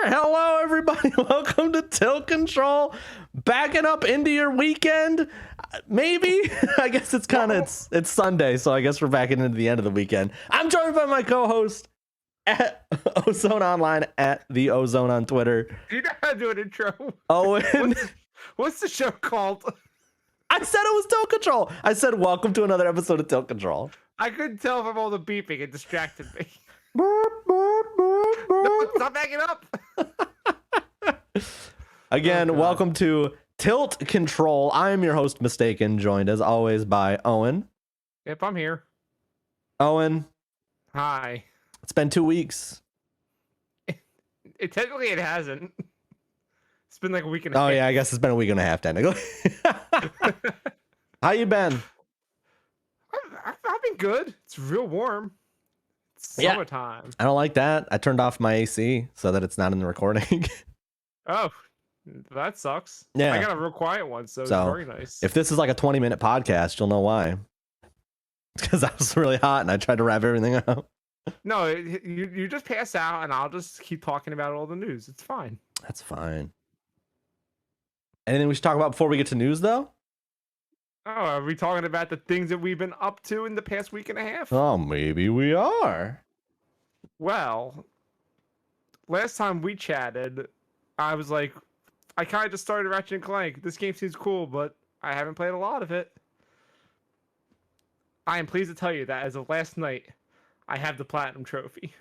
Hello, everybody. Welcome to Tilt Control. Backing up into your weekend. Maybe. I guess it's kind of it's Sunday, so I guess we're backing into the end of the weekend. I'm joined by my co-host at Ozone Online at the Ozone on Twitter. You know how to do an intro. Owen. What's the show called? I said it was Tilt Control. I said welcome to another episode of Tilt Control. I couldn't tell from all the beeping. It distracted me. Stop backing up. Again, welcome to Tilt Control. I am your host, Mystakin, joined as always by Owen. Yep, I'm here. Owen. Hi. It's been 2 weeks. Technically, it hasn't. It's been like a week and a half. Oh, yeah, I guess it's been a week and a half, technically. How you been? I've been good. It's real warm. It's summertime. I don't like that. I turned off my AC so that it's not in the recording. Oh, that sucks. Yeah. I got a real quiet one, so it's very nice. If this is like a 20-minute podcast, you'll know why. It's because I was really hot and I tried to wrap everything up. No, you just pass out and I'll just keep talking about all the news. It's fine. That's fine. Anything we should talk about before we get to news, though? Oh, are we talking about the things that we've been up to in the past week and a half? Oh, maybe we are. Well, last time we chatted, I was like, I kind of just started Ratchet Clank. This game seems cool, but I haven't played a lot of it. I am pleased to tell you that as of last night, I have the Platinum Trophy.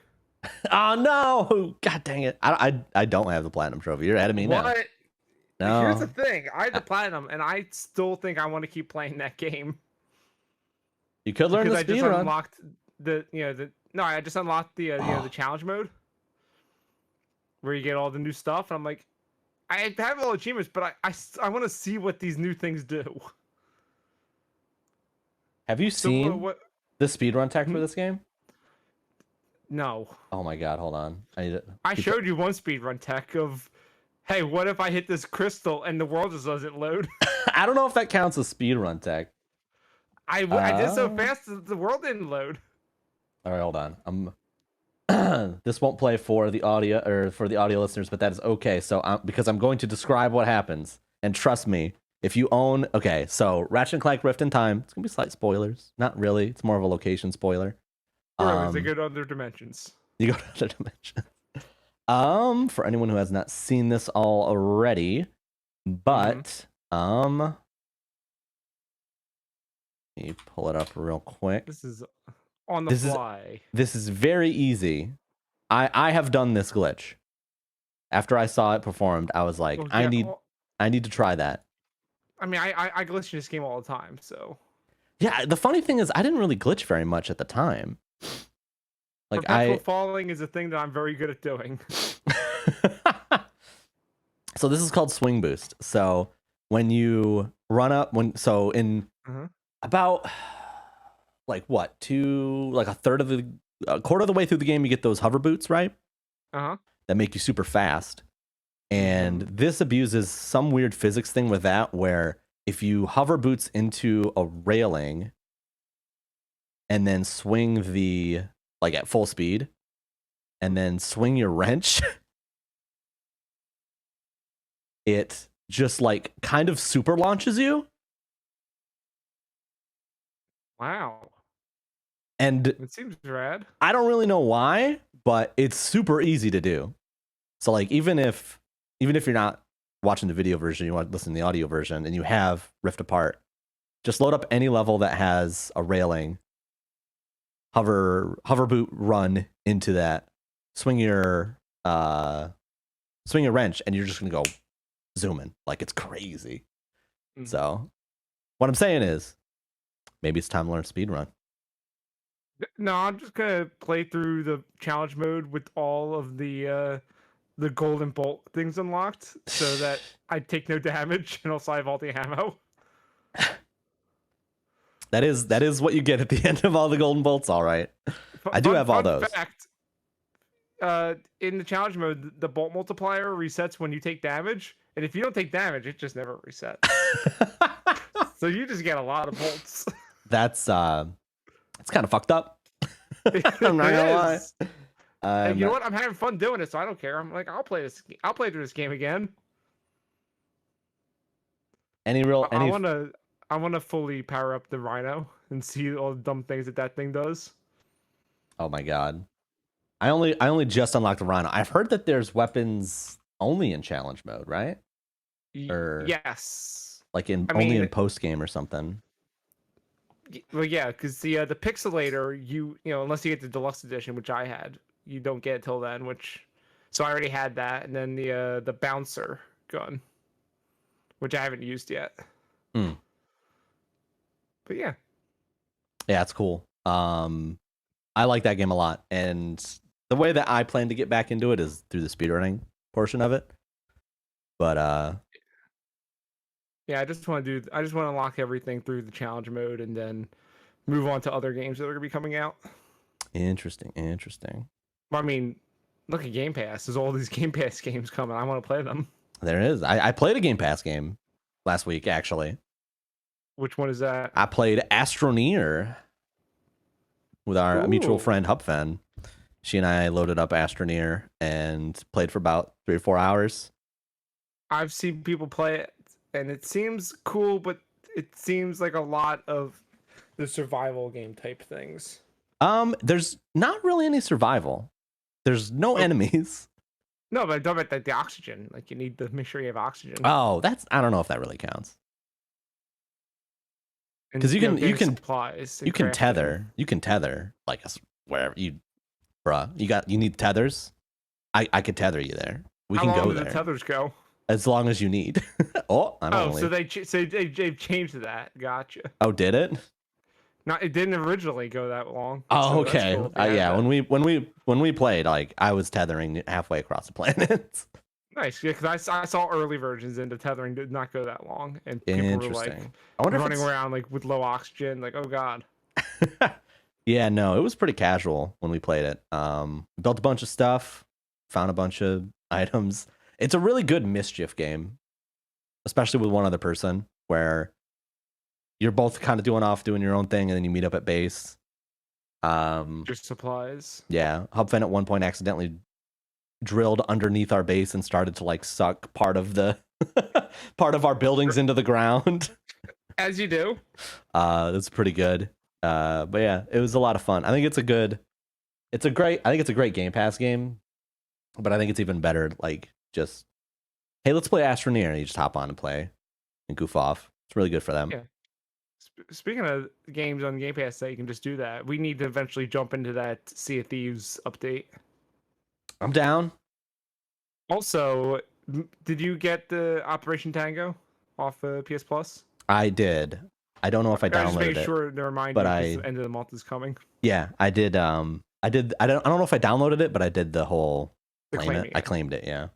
Oh, no. God dang it. I don't have the Platinum Trophy. You're ahead of me now. What? No. Here's the thing. I have the Platinum, and I still think I want to keep playing that game. You could learn the I speed just run. unlocked I just unlocked the the challenge mode where you get all the new stuff, and I'm like, I have all achievements, but I want to see what these new things do. Have you seen the speedrun tech for this game? No. Oh my god, hold on. I showed you one speedrun tech of, hey, what if I hit this crystal and the world just doesn't load? I don't know if that counts as speedrun tech. I did so fast that the world didn't load. All right, hold on. This won't play for the audio or for the audio listeners, but that is okay. So because I'm going to describe what happens, and trust me, if you own, okay, so Ratchet Clank Rift in Time, it's gonna be slight spoilers. Not really. It's more of a location spoiler. They go to other dimensions. You go to other dimensions. For anyone who has not seen this already, but let me pull it up real quick. This is on the fly. This is very easy. I have done this glitch. After I saw it performed, I was like, I need to try that. I mean, I glitch in this game all the time, so. Yeah, the funny thing is, I didn't really glitch very much at the time. Like perpetual falling is a thing that I'm very good at doing. So this is called swing boost. So when you run up, about like what, a quarter of the way through the game, you get those hover boots, right? That make you super fast. And this abuses some weird physics thing with that, where if you hover boots into a railing and then swing at full speed and then swing your wrench, it just kind of super launches you. Wow. And it seems rad. I don't really know why, but it's super easy to do. So even if you're not watching the video version, you want to listen to the audio version, and you have Rift Apart, just load up any level that has a railing, hover boot run into that, swing your wrench, and you're just gonna go zooming like it's crazy. So what I'm saying is, maybe it's time to learn speedrun. No, I'm just gonna play through the challenge mode with all of the golden bolt things unlocked, so that I take no damage and also I have all the ammo. That is what you get at the end of all the golden bolts. All right, I do have all those. Fact, in the challenge mode, the bolt multiplier resets when you take damage, and if you don't take damage, it just never resets. So you just get a lot of bolts. That's it's kind of fucked up. I'm not gonna lie. And you know what? I'm having fun doing it, so I don't care. I'm like, I'll play this. I'll play through this game again. I want to fully power up the Rhino and see all the dumb things that thing does. Oh my god! I only just unlocked the Rhino. I've heard that there's weapons only in challenge mode, right? Or yes, like only in post game or something. Well, yeah, because the Pixelator, you know, unless you get the deluxe edition, which I had, you don't get it till then. So I already had that, and then the bouncer gun, which I haven't used yet. Mm. But yeah, it's cool. I like that game a lot, and the way that I plan to get back into it is through the speedrunning portion of it. But yeah, I just want to unlock everything through the challenge mode, and then move on to other games that are gonna be coming out. Interesting. Well, I mean, look at Game Pass. There's all these Game Pass games coming. I want to play them. There is. I played a Game Pass game last week, actually. Which one is that? I played Astroneer with our mutual friend Hupfen. She and I loaded up Astroneer and played for about 3 or 4 hours. I've seen people play it, and it seems cool, but it seems like a lot of the survival game type things. There's not really any survival. There's no enemies. No, but I'm talking about the oxygen. Like, you need to make sure you have oxygen. Oh, I don't know if that really counts. Because you can tether like wherever you need tethers. I could tether you there. We can go there. How long do the tethers go? As long as you need. So they've changed that. Gotcha. Oh, did it? No, it didn't originally go that long. Oh, okay. Cool yeah, when we played, like, I was tethering halfway across the planet. Nice, yeah, because I saw early versions and the tethering did not go that long, and people were like running around like with low oxygen, like, oh god. Yeah, no, it was pretty casual when we played it. Built a bunch of stuff, found a bunch of items. It's a really good mischief game, especially with one other person, where you're both kind of doing your own thing, and then you meet up at base. Just supplies. Yeah, Hubfen at one point accidentally drilled underneath our base and started to like suck part of our buildings into the ground. As you do. That's pretty good. But yeah, it was a lot of fun. I think it's a great Game Pass game, but I think it's even better like just, hey, let's play Astroneer, and you just hop on and play and goof off. It's really good for them. Yeah. Speaking of games on Game Pass that you can just do that, we need to eventually jump into that Sea of Thieves update. I'm down. Also, did you get the Operation Tango off PS Plus? I did. I don't know if I downloaded it. Just make sure to remind you because the end of the month is coming. Yeah, I did. I don't know if I downloaded it, but I did the whole claim it. I claimed it. Yeah.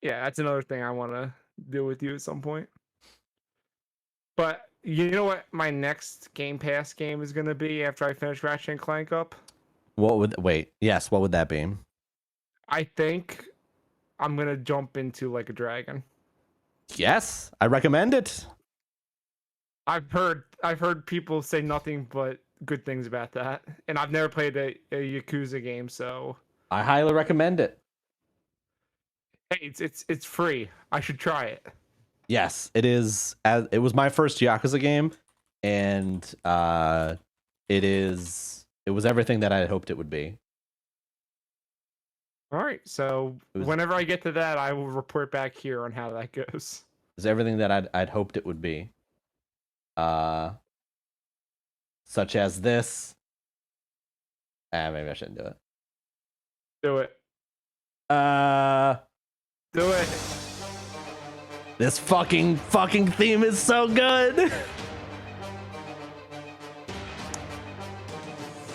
Yeah, that's another thing I want to do with you at some point. But you know what my next Game Pass game is going to be after I finish Ratchet Clank up? What would that be? I think I'm going to jump into Like a Dragon. Yes, I recommend it. I've heard people say nothing but good things about that, and I've never played a Yakuza game, so I highly recommend it. Hey, it's free. I should try it. Yes, it is. It was my first Yakuza game, and it was everything that I had hoped it would be. All right, so whenever I get to that, I will report back here on how that goes. It's everything that I'd hoped it would be. Such as this. Maybe I shouldn't do it. Do it. Do it. This fucking theme is so good.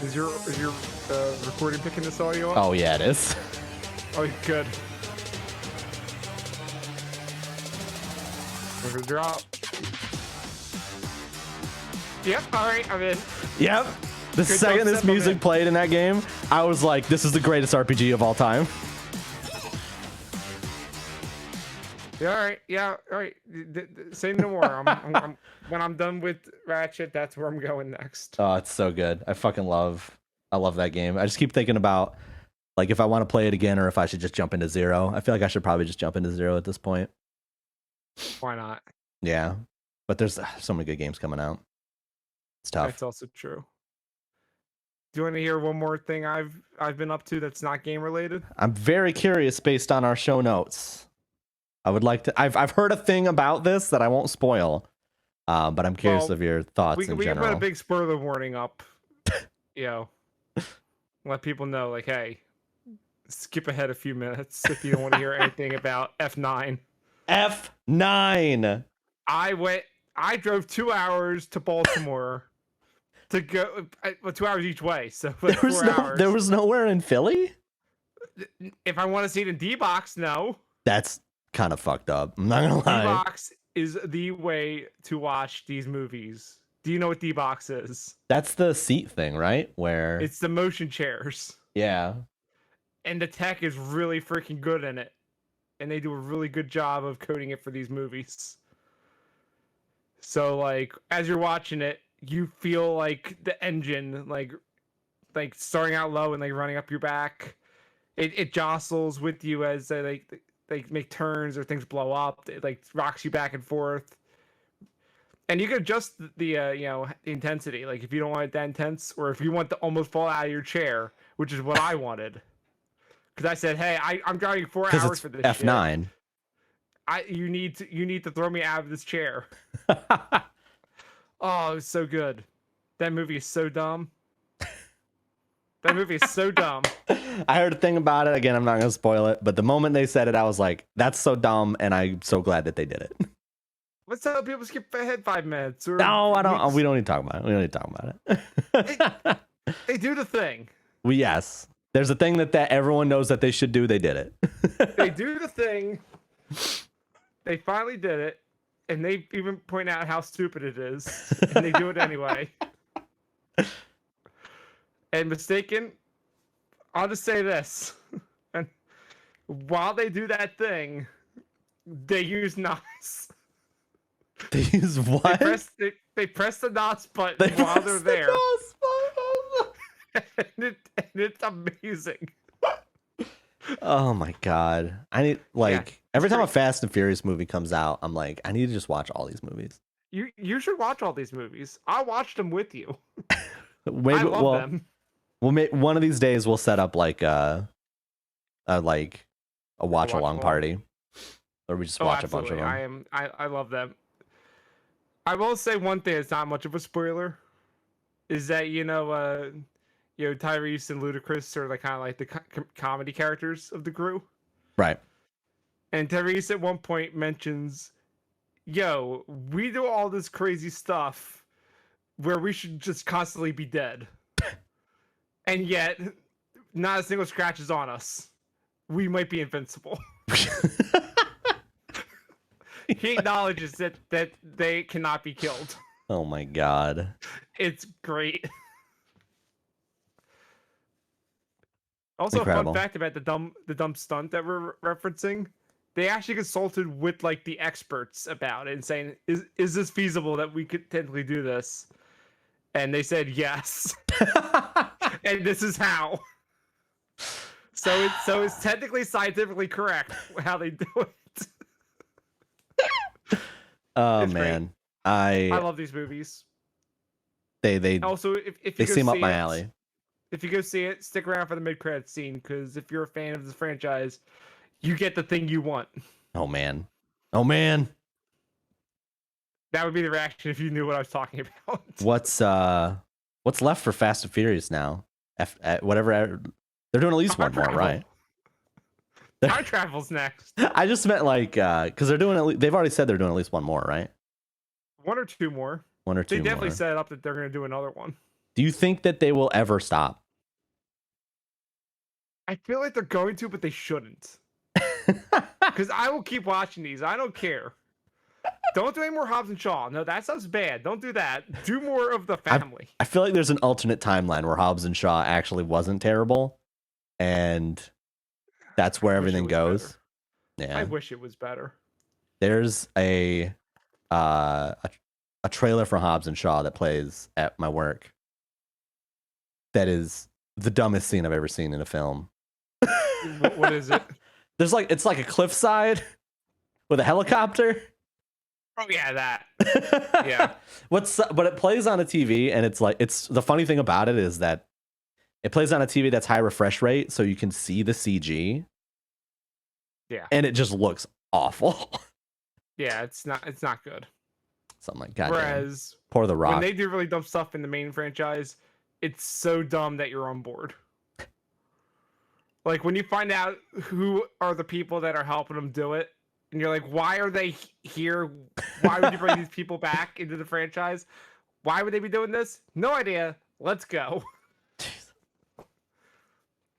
Is your recording picking this audio up? Oh yeah, it is. Oh, good. There's a drop. Yep. All right, I'm in. Yep. The second this music played in that game, I was like, "This is the greatest RPG of all time." Yeah, all right. Yeah, all right. Say no more. When I'm done with Ratchet, that's where I'm going next. Oh, it's so good. I love that game. I just keep thinking about Like if I want to play it again or if I should just jump into Zero. I feel like I should probably just jump into Zero at this point. Why not? Yeah. But there's so many good games coming out. It's tough. That's also true. Do you want to hear one more thing I've been up to that's not game related? I'm very curious based on our show notes. I would like to. I've heard a thing about this that I won't spoil, but I'm curious of your thoughts in general. We can put a big spoiler warning up. Let people know, like, hey, skip ahead a few minutes if you don't want to hear anything about F9. F9. I drove 2 hours to Baltimore to go 2 hours each way. So like there was nowhere in Philly. If I want to see it in D-Box, no. That's kind of fucked up. I'm not gonna lie. D-Box is the way to watch these movies. Do you know what D-Box is? That's the seat thing, right? Where it's the motion chairs. Yeah. And the tech is really freaking good in it. And they do a really good job of coding it for these movies. So like as you're watching it, you feel like the engine like starting out low and like running up your back. It jostles with you as they make turns or things blow up. It like rocks you back and forth. And you can adjust the intensity. Like if you don't want it that intense, or if you want to almost fall out of your chair, which is what I wanted. Because I said, hey, I'm driving 4 hours for this F9. shit. You need to throw me out of this chair. Oh, it's so good. That movie is so dumb. That movie is so dumb. I heard a thing about it. Again, I'm not going to spoil it. But the moment they said it, I was like, that's so dumb. And I'm so glad that they did it. Let's tell people skip ahead 5 minutes. Or no, I don't. We don't need to talk about it. We don't need to talk about it. They do the thing. Yes. There's a thing that everyone knows that they should do. They did it. They do the thing. They finally did it. And they even point out how stupid it is. And they do it anyway. And Mystakin, I'll just say this. And while they do that thing, they use NOS. They use what? They press the NOS button while they're there. And it's amazing. Oh my god. I need every time a Fast and Furious movie comes out, I'm like, I need to just watch all these movies. You should watch all these movies. I watched them with you. Maybe, I love them. Well, one of these days we'll set up like a watch along party, or we just watch absolutely. a bunch of them. I love them. I will say one thing that's not much of a spoiler is that Tyrese and Ludacris are kind of like the comedy characters of the crew, right? And Tyrese at one point mentions, we do all this crazy stuff where we should just constantly be dead. And yet, not a single scratch is on us. We might be invincible. He acknowledges that they cannot be killed. Oh my god. It's great. Also, incredible. A fun fact about the dumb stunt that we're referencing. They actually consulted with the experts about it and saying, is this feasible that we could technically do this? And they said yes. And this is how. So it's technically scientifically correct how they do it. Oh it's man. I love these movies. They also if they you seem up my alley. If you go see it, stick around for the mid-credits scene, because if you're a fan of this franchise, you get the thing you want. Oh man. That would be the reaction if you knew what I was talking about. What's left for Fast and Furious now? Whatever. They're doing at least one more, right? Time travel's next. I just meant because they're doing they've already said they're doing at least one more, right? One or two more. They definitely set it up that they're going to do another one. Do you think that they will ever stop? I feel like they're going to, but they shouldn't. Because I will keep watching these. I don't care. Don't do any more Hobbs and Shaw. No, that sounds bad. Don't do that. Do more of the family. I feel like there's an alternate timeline where Hobbs and Shaw actually wasn't terrible, and that's where everything goes. Better. Yeah, I wish it was better. There's a trailer for Hobbs and Shaw that plays at my work. That is the dumbest scene I've ever seen in a film. What is it? It's like a cliffside with a helicopter. Oh yeah, that. Yeah. But it plays on a TV, and it's the funny thing about it is that it plays on a TV that's high refresh rate, so you can see the CG. Yeah. And it just looks awful. Yeah, it's not good. Something like God. Whereas Pour the Rock. when they do really dumb stuff in the main franchise, it's so dumb that you're on board. Like when you find out who are the people that are helping them do it, and you're like, why are they here? Why would you bring these people back into the franchise? Why would they be doing this? No idea. Let's go.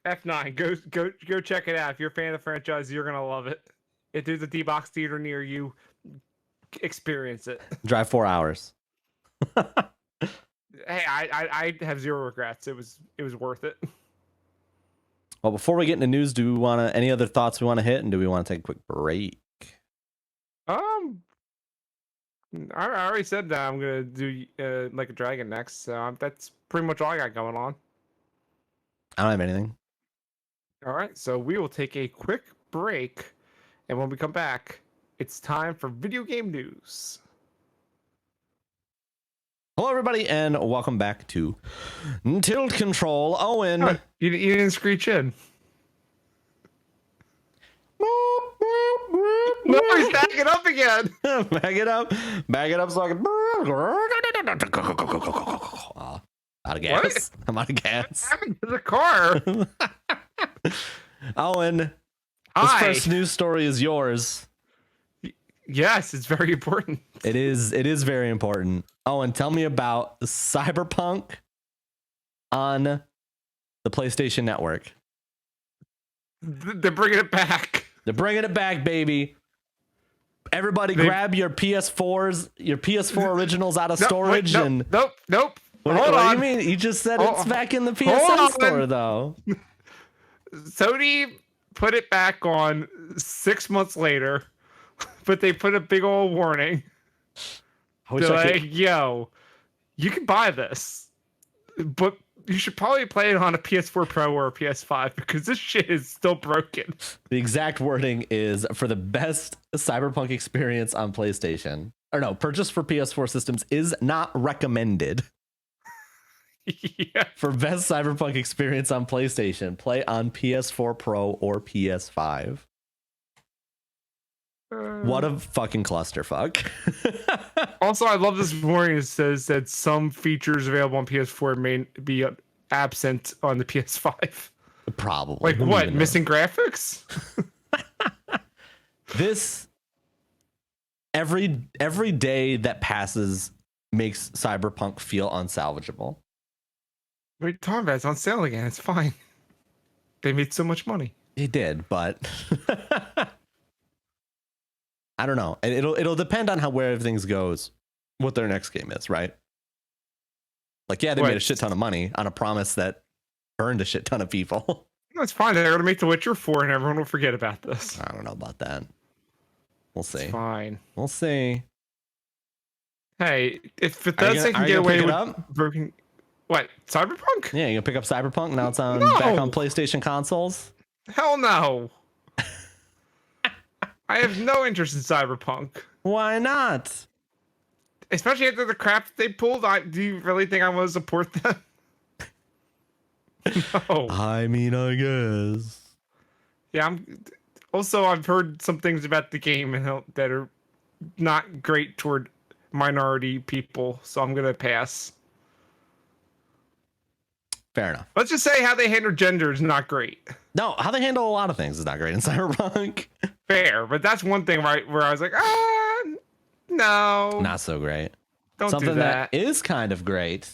F9, go check it out. If you're a fan of the franchise, you're gonna love it. If there's a D-Box theater near you, experience it. Drive 4 hours. Hey, I have zero regrets. It was worth it. Well, before we get into news, do we want to any other thoughts we want to hit, and do we want to take a quick break? I already said that I'm gonna do Like a Dragon next, so that's pretty much all I got going on. I don't have anything. All right, so we will take a quick break, and when we come back, it's time for video game news. Hello, everybody, and welcome back to Tilt Control. Owen. Oh, you didn't screech in. No, he's backing up again. Back it up so I can. Out of gas. What? I'm out of gas. What happened to the car? Owen, Hi. this first news story is yours. Yes, it's very important. It is very important. Owen, tell me about Cyberpunk on the PlayStation Network. They're bringing it back. They're bringing it back, baby. Everybody grab your PS4s, your PS4 originals out of storage. Nope. What Hold do on. you mean? You just said it's back in the PSN store, though. Sony put it back on 6 months later, but they put a big old warning. They're like, yo, you can buy this, but you should probably play it on a PS4 Pro or a PS5 because this shit is still broken. The exact wording is for the best Cyberpunk experience on PlayStation. Or no, purchase for PS4 systems is not recommended. Yeah. For best Cyberpunk experience on PlayStation, play on PS4 Pro or PS5. What a fucking clusterfuck. Also, I love this warning. It says that some features available on PS4 may be absent on the PS5. Probably. Like what? Missing graphics? This every day that passes makes Cyberpunk feel unsalvageable. What are you talking about? It's on sale again. It's fine. They made so much money. They did, but I don't know. It'll depend on where everything goes, what their next game is, right? Like, yeah, they made a shit ton of money on a promise that burned a shit ton of people. That's fine. They're going to make The Witcher 4 and everyone will forget about this. I don't know about that. We'll see. It's fine. We'll see. Hey, if Bethesda can get away with broken... What? Cyberpunk? Yeah, you gonna pick up Cyberpunk? Now it's back on PlayStation consoles? Hell no. I have no interest in Cyberpunk. Why not? Especially after the crap they pulled. Do you really think I want to support them? No. I mean, I guess. Yeah, I've heard some things about the game that are not great toward minority people, so I'm gonna pass. Fair enough. Let's just say how they handle gender is not great. No, how they handle a lot of things is not great in Cyberpunk. Fair, but that's one thing where I was like, no. Not so great. Don't Something do that. That is kind of great.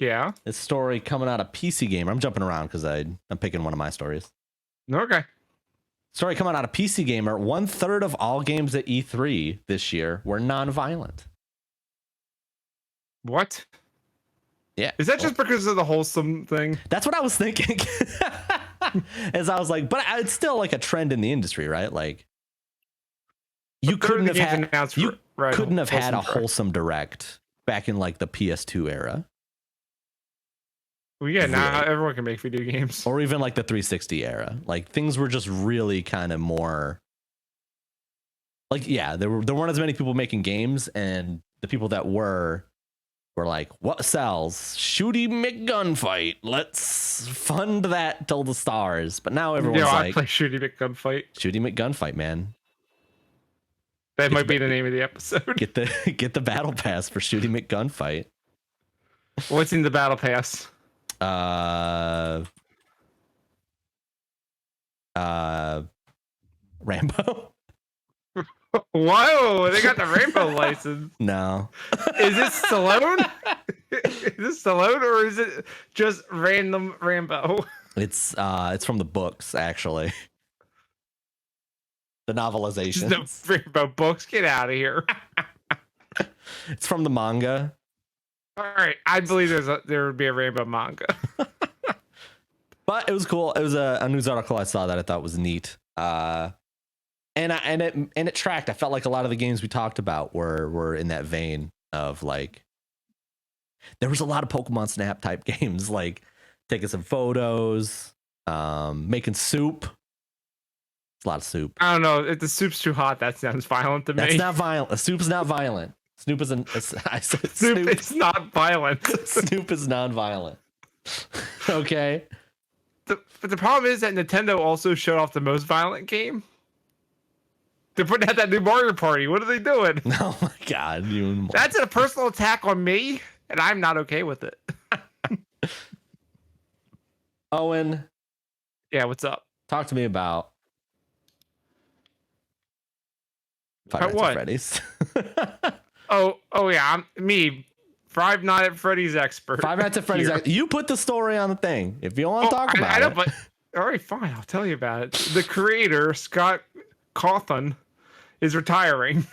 Yeah. This story coming out of PC Gamer. I'm jumping around because I'm picking one of my stories. Okay. Story coming out of PC Gamer. 1/3 of all games at E3 this year were non-violent. What? Yeah. Is that just because of the wholesome thing? That's what I was thinking. As I was like, but it's still like a trend in the industry, right? Like, you couldn't have had a wholesome direct back in like the PS2 era. Well, yeah, now everyone can make video games. Or even like the 360 era. Like things were just really kind of more like, yeah, there weren't as many people making games, and the people that were like, what sells? Shooty McGunFight. Let's fund that till the stars. But now everyone's like, I play Shooty McGunFight. Shooty McGunFight, man. That might be the name of the episode. Get the battle pass for Shooty McGunFight. What's in the battle pass? Rambo. Whoa, they got the Rainbow license. No. Is it Stallone? Is this Stallone, or is it just random Rambo? It's from the books, actually. The novelization. The Rambo books, get out of here. It's from the manga. All right, I believe there would be a Rainbow manga. But it was cool. It was a news article I saw that I thought was neat. And it tracked. I felt like a lot of the games we talked about were in that vein of like, there was a lot of Pokemon Snap type games, like taking some photos, making soup. It's a lot of soup. I don't know. If the soup's too hot, that sounds violent to me. That's not violent. Soup is not violent. Snoop is I said Snoop is not violent. Snoop is non-violent. Okay. But the problem is that Nintendo also showed off the most violent game. They're putting out that new Mario Party. What are they doing? Oh my god, that's a personal attack on me, and I'm not okay with it. Owen. Yeah, what's up? Talk to me about Five Nights at Freddy's. oh yeah, me, Five Nights at Freddy's expert. Five Nights at Freddy's. You put the story on the thing. If you want to talk about it. But all right, fine. I'll tell you about it. The creator, Scott Cawthon, is retiring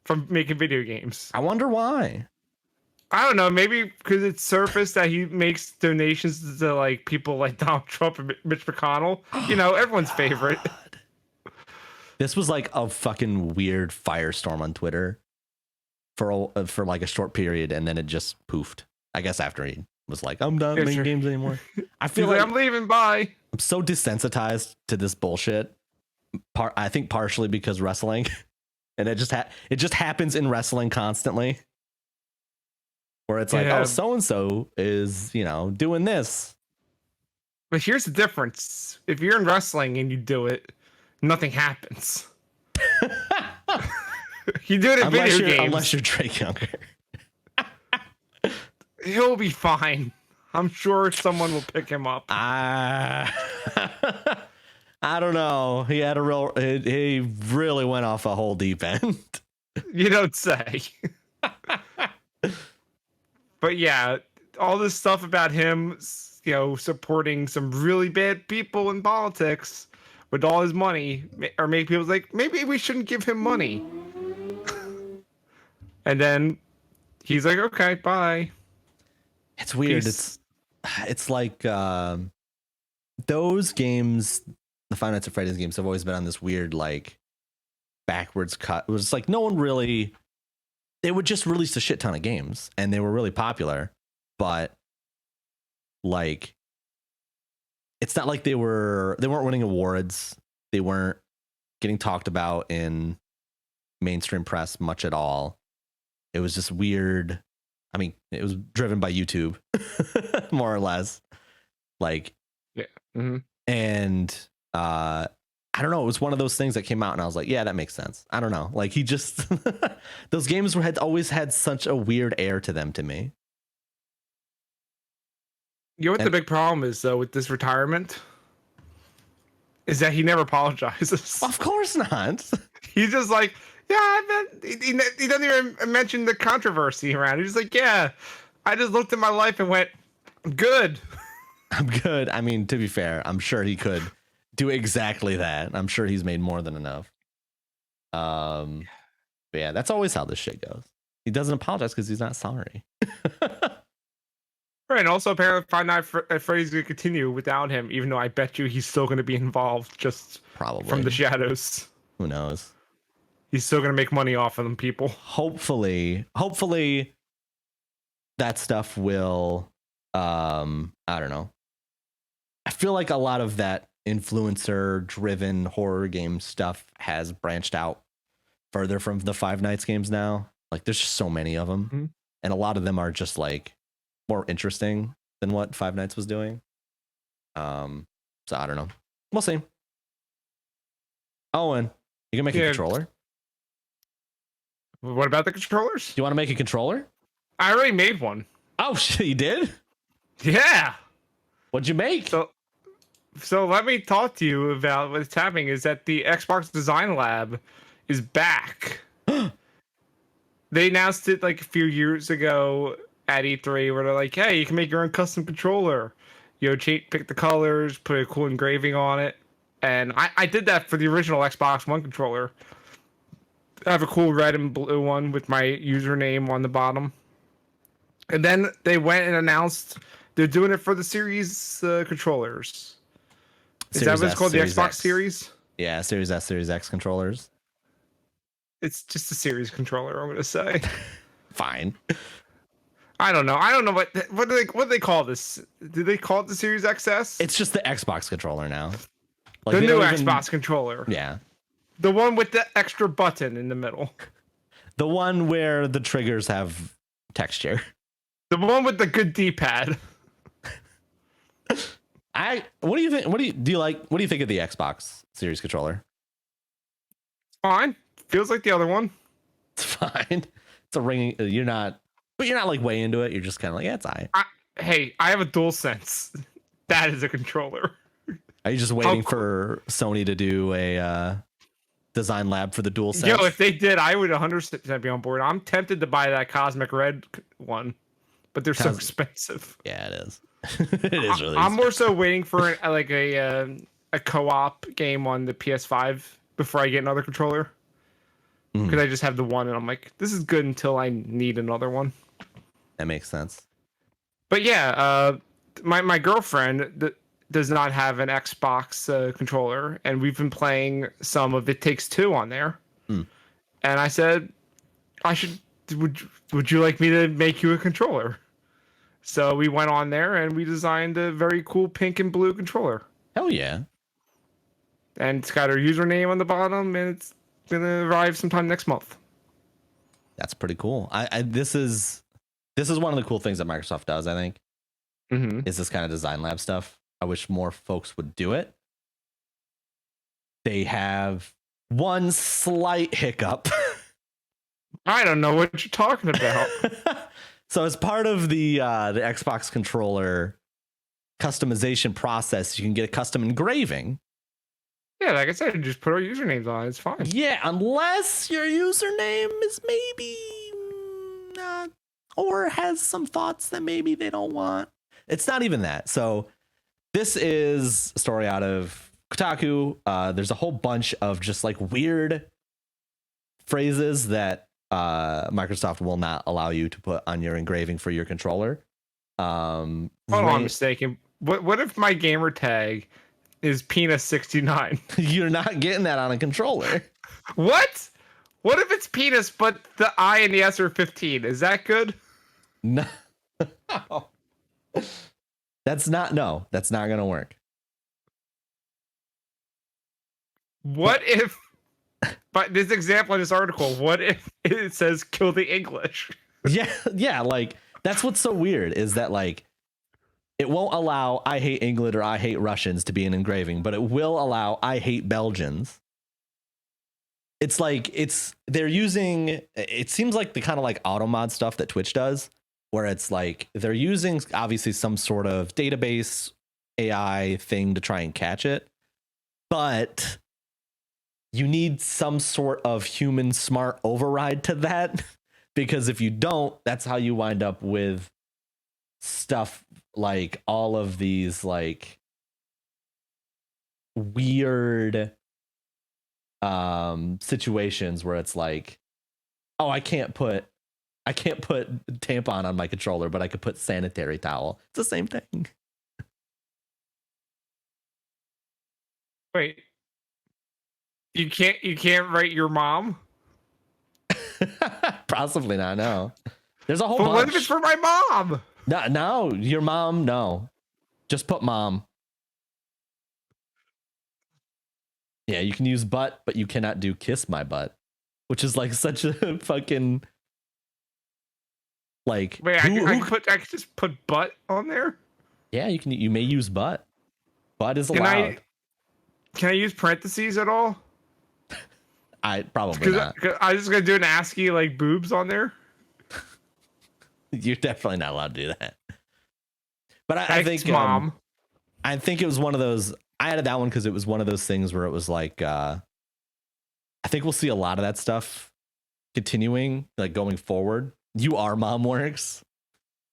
from making video games. I wonder why. I don't know. Maybe because it's surfaced that he makes donations to like people like Donald Trump and Mitch McConnell. You know, everyone's favorite. This was like a fucking weird firestorm on Twitter for like a short period, and then it just poofed. I guess after he was like, I'm not making games anymore. I feel like I'm leaving. Bye. I'm so desensitized to this bullshit. I think partially because wrestling, and it just happens in wrestling constantly, where it's like, oh, so and so is doing this. But here's the difference: if you're in wrestling and you do it, nothing happens. You do it in video games. Unless you're Drake Younger. He'll be fine. I'm sure someone will pick him up. I don't know. He had he really went off a whole deep end. You don't say. But yeah, all this stuff about him, supporting some really bad people in politics with all his money, or make people like, maybe we shouldn't give him money. And then he's like, okay, bye. It's weird. Peace. It's like those games, the Five Nights at Freddy's games, have always been on this weird like backwards cut. It was like no one really. They would just release a shit ton of games, and they were really popular, but like, it's not like they weren't winning awards. They weren't getting talked about in mainstream press much at all. It was just weird. I mean, it was driven by YouTube, more or less. Like, yeah. Mm-hmm. And I don't know. It was one of those things that came out, and I was like, yeah, that makes sense. I don't know. Like, he just those games had always had such a weird air to them to me. You know what the big problem is, though, with this retirement? Is that he never apologizes. Of course not. He's just like, yeah, he doesn't even mention the controversy around it. He's like, yeah, I just looked at my life and went, I'm good. I'm good. I mean, to be fair, I'm sure he could do exactly that. I'm sure he's made more than enough. But yeah, that's always how this shit goes. He doesn't apologize because he's not sorry. Right, and also apparently Five Nights at Freddy's going to continue without him, even though I bet you he's still going to be involved just probably from the shadows. Who knows? He's still going to make money off of them people. Hopefully that stuff will I don't know. I feel like a lot of that influencer driven horror game stuff has branched out further from the Five Nights games now. Like there's just so many of them. Mm-hmm. And a lot of them are just like more interesting than what Five Nights was doing. So I don't know. We'll see. Owen, you can make a controller. What about the controllers? Do you want to make a controller? I already made one. Oh shit, you did? Yeah. What'd you make? So let me talk to you about what's happening is that the Xbox Design Lab is back. They announced it like a few years ago at E3 where they're like, hey, you can make your own custom controller. You know, pick the colors, put a cool engraving on it. And I did that for the original Xbox One controller. I have a cool red and blue one with my username on the bottom. And then they went and announced they're doing it for the Series controllers. Is that what it's called? The Xbox Series? Yeah, Series S, Series X controllers. It's just a Series controller, I'm going to say. Fine. I don't know. What do they call this? Do they call it the Series XS? It's just the Xbox controller now. Like the new Xbox controller. Yeah. The one with the extra button in the middle. The one where the triggers have texture. The one with the good D-pad. What do you think? What do you think of the Xbox Series controller? Fine. Feels like the other one. It's fine. It's a ringing. You're not like way into it. You're just kind of like, yeah, it's all right. Hey, I have a DualSense. That is a controller. Are you just waiting for Sony to do a design lab for the DualSense? Yo, if they did, I would 100% be on board. I'm tempted to buy that Cosmic Red one, but they're so expensive. Yeah, it is. It is really. I'm more so waiting for a co-op game on the PS5 before I get another controller. Because I just have the one, and I'm like, this is good until I need another one. That makes sense. But yeah, my girlfriend does not have an Xbox controller, and we've been playing some of It Takes Two on there. And I said, would you like me to make you a controller? So we went on there and we designed a very cool pink and blue controller. Hell yeah! And it's got her username on the bottom, and it's gonna arrive sometime next month. That's pretty cool. This is one of the cool things that Microsoft does, I think. Is this kind of design lab stuff. I wish more folks would do it. They have one slight hiccup. I don't know what you're talking about. So as part of the Xbox controller customization process, you can get a custom engraving. Yeah, like I said, just put our usernames on. It's fine. Yeah, unless your username is maybe not, or has some thoughts that maybe they don't want. It's not even that. So this is a story out of Kotaku. There's a whole bunch of just like weird phrases that Microsoft will not allow you to put on your engraving for your controller. Hold on, I'm mistaken. What if my gamer tag is penis 69? You're not getting that on a controller. What if it's penis, but the I and the S are 15? Is that good? No. That's not gonna work. What if, but this example in this article, what if it says kill the English? Yeah, like that's what's so weird is that like it won't allow I hate England or I hate Russians to be an engraving, but it will allow I hate Belgians. It's like they're using, it seems like the kind of like auto mod stuff that Twitch does, where it's like they're using obviously some sort of database AI thing to try and catch it, but you need some sort of human smart override to that, because if you don't, that's how you wind up with stuff like all of these like weird situations where it's like, oh, I can't put tampon on my controller, but I could put sanitary towel. It's the same thing. Wait, you can't write your mom? Possibly not. No, there's a whole but bunch. what if it's for my mom? No, your mom, no. Just put mom. Yeah, you can use butt, but you cannot do kiss my butt, which is like such a fucking like. Wait, I can just put butt on there. Yeah, you can. You may use butt. Butt is allowed. Can I use parentheses at all? I probably not. Cause I was just gonna do an ASCII like boobs on there. You're definitely not allowed to do that. But I think mom. I think it was one of those. I added that one because it was one of those things where it was like, I think we'll see a lot of that stuff continuing, like going forward. You are mom works.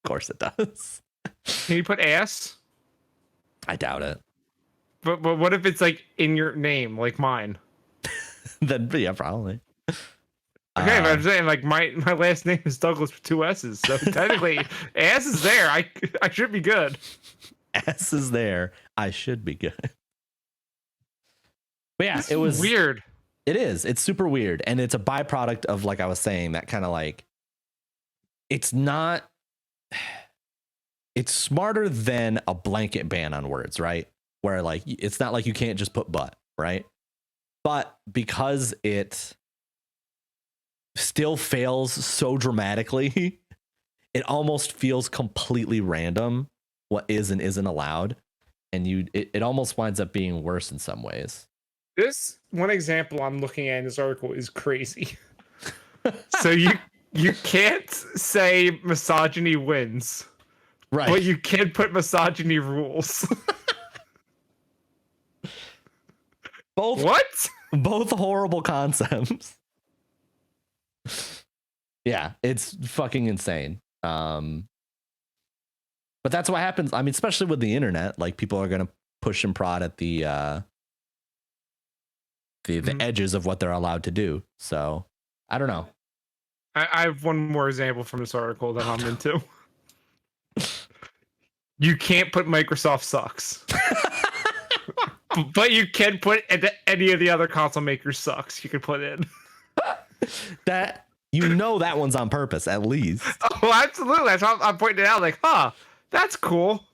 Of course it does. Can you put ass? I doubt it. But what if it's like in your name, like mine? Then yeah, probably. Okay, but I'm saying like my last name is Douglas with 2 S's, so technically ass is there. I should be good. Ass is there. I should be good. But yeah, it was weird. It is. It's super weird, and it's a byproduct of, like I was saying, that kind of like. It's not. It's smarter than a blanket ban on words, right? Where like it's not like you can't just put butt, right? But because it still fails so dramatically, it almost feels completely random what is and isn't allowed, and it almost winds up being worse in some ways. This one example I'm looking at in this article is crazy. So you can't say misogyny wins, right? But you can put misogyny rules. Both what? Both horrible concepts. Yeah, it's fucking insane. But that's what happens. I mean, especially with the internet, like people are gonna push and prod at the edges of what they're allowed to do. So I don't know. I have one more example from this article that I'm into. You can't put Microsoft sucks. But you can put any of the other console makers sucks. You can put in. That that one's on purpose, at least. Oh, absolutely. That's how I'm pointing it out. Like, that's cool.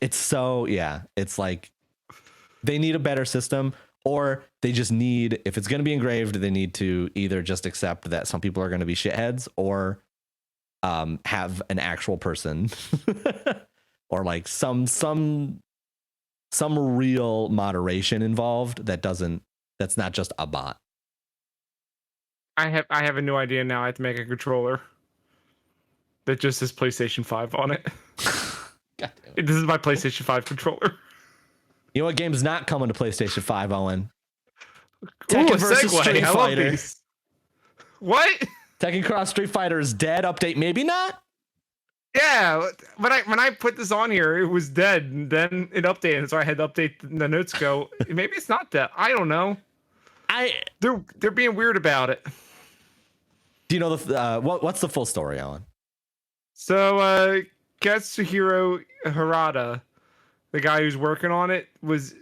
It's so, yeah. It's like they need a better system, or they just need, if it's going to be engraved, they need to either just accept that some people are going to be shitheads, or have an actual person, or like some real moderation involved that's not just a bot. I have a new idea now. I have to make a controller that just says PlayStation 5 on it. This is my PlayStation 5 controller. You know what game's not coming to PlayStation 5, Owen? Tekken versus Street Fighter. What? Tekken Cross Street Fighter is dead. Update maybe not. Yeah, when I put this on here, it was dead, and then it updated, so I had to update the notes. Go, maybe it's not dead. I don't know. They're being weird about it. Do you know what's the full story, Alan? So Katsuhiro Harada, the guy who's working on it, was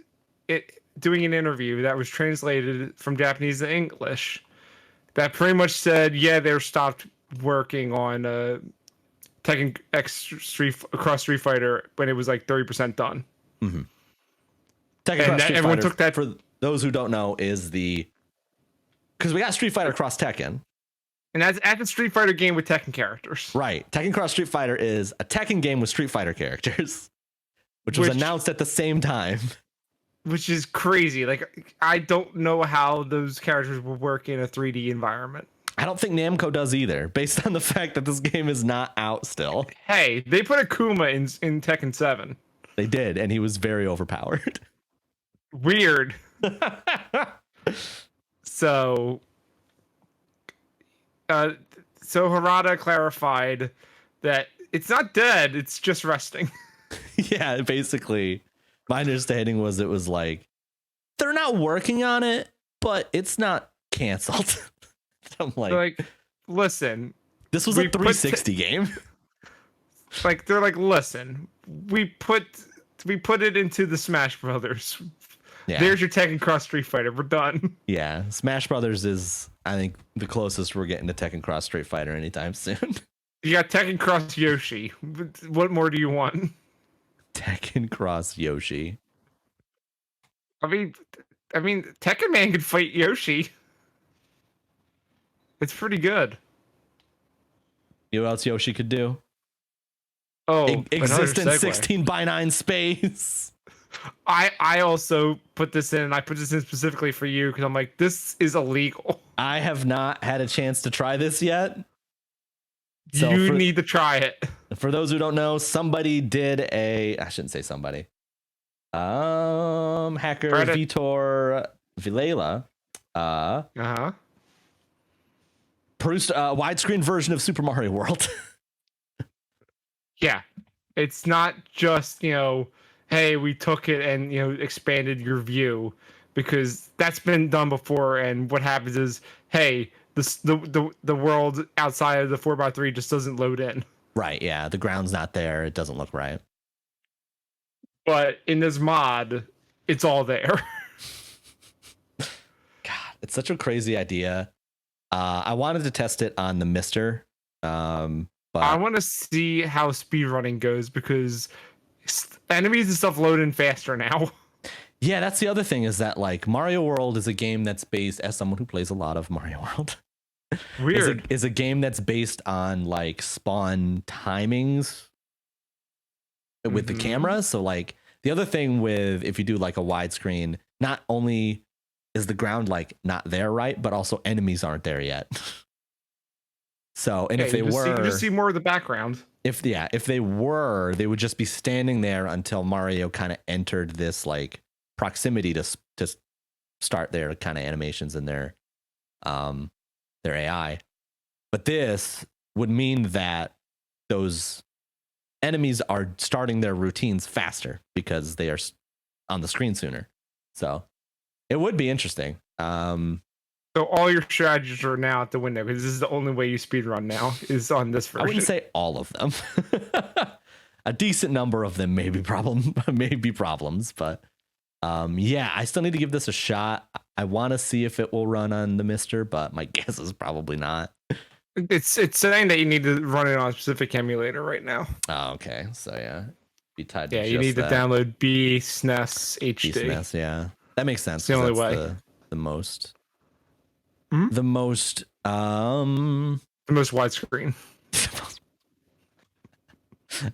doing an interview that was translated from Japanese to English. That pretty much said, yeah, they're stopped working on Tekken X Cross Street Fighter when it was like 30% done. Mm-hmm. Tekken Cross Street everyone Fighter, took that. For those who don't know, is because we got Street Fighter Cross Tekken. And that's a Street Fighter game with Tekken characters. Right. Tekken Cross Street Fighter is a Tekken game with Street Fighter characters, which was announced at the same time. Which is crazy. Like, I don't know how those characters will work in a 3D environment. I don't think Namco does either, based on the fact that this game is not out still. Hey, they put Akuma in Tekken 7. They did, and he was very overpowered. Weird. So Harada clarified that it's not dead, it's just resting. Yeah, basically, my understanding was it was like, they're not working on it, but it's not canceled. I'm like, listen, this was a 360 game. Like, they're like, listen, we put it into the Smash Brothers. Yeah. There's your Tekken Cross Street Fighter. We're done. Yeah, Smash Brothers is, I think, the closest we're getting to Tekken Cross Street Fighter anytime soon. You got Tekken Cross Yoshi. What more do you want? Tekken Cross Yoshi. I mean, Tekken Man could fight Yoshi. It's pretty good. You know what else Yoshi could do? Oh, exist in 16:9 space. I also put this in, and I put this in specifically for you because I'm like, this is illegal. I have not had a chance to try this yet. So you need to try it. For those who don't know, somebody did I shouldn't say somebody. Hacker Vitor Vilela produced a widescreen version of Super Mario World. Yeah. It's not just, hey, we took it and, expanded your view, because that's been done before. And what happens is, hey, the world outside of the 4x3 just doesn't load in. Right. Yeah. The ground's not there. It doesn't look right. But in this mod, it's all there. God, it's such a crazy idea. I wanted to test it on the Mister. But I want to see how speedrunning goes, because enemies and stuff load in faster now. Yeah, that's the other thing, is that like Mario World is a game that's based, as someone who plays a lot of Mario World, weird, is a game that's based on like spawn timings with the camera. So like the other thing with, if you do like a widescreen, not only is the ground like not there, right, but also enemies aren't there yet. So, and if they were, you just see more of the background. If they were, they would just be standing there until Mario kind of entered this like proximity to start their kind of animations and their AI. But this would mean that those enemies are starting their routines faster because they are on the screen sooner. So it would be interesting. So all your strategies are now out the window, because this is the only way you speedrun now, is on this version. I wouldn't say all of them. A decent number of them may be problems, but yeah, I still need to give this a shot. I want to see if it will run on the Mister, but my guess is probably not. It's saying that you need to run it on a specific emulator right now. Oh, okay. So yeah, be tied to you need to download BSNES HD. BSNES, yeah, that makes sense. It's the only way. The most. Mm-hmm. The most widescreen.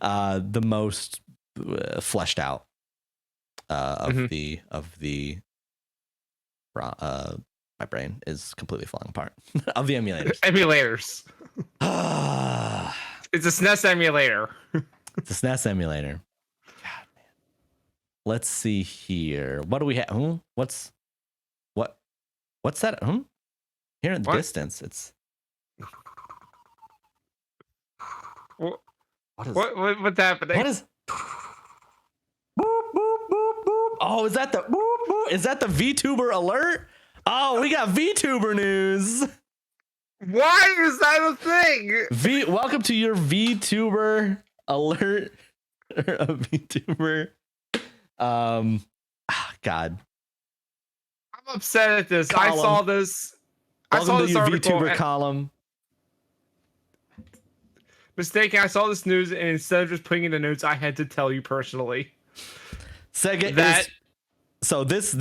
The most fleshed out of the my brain is completely falling apart. Of the emulators. It's a SNES emulator. It's a SNES emulator. God, man. Let's see here. What do we have? What's that? Here in the distance, it's what's happening? What is? Boop, boop, boop, boop. Oh, is that the boop, boop? Is that the VTuber alert? Oh, we got VTuber news. Why is that a thing? Welcome to your VTuber alert. A VTuber. God. I'm upset at this. Column. I saw this. Welcome to your article, VTuber column. Mystakin, I saw this news, and instead of just putting in the notes, I had to tell you personally. Sega is... So this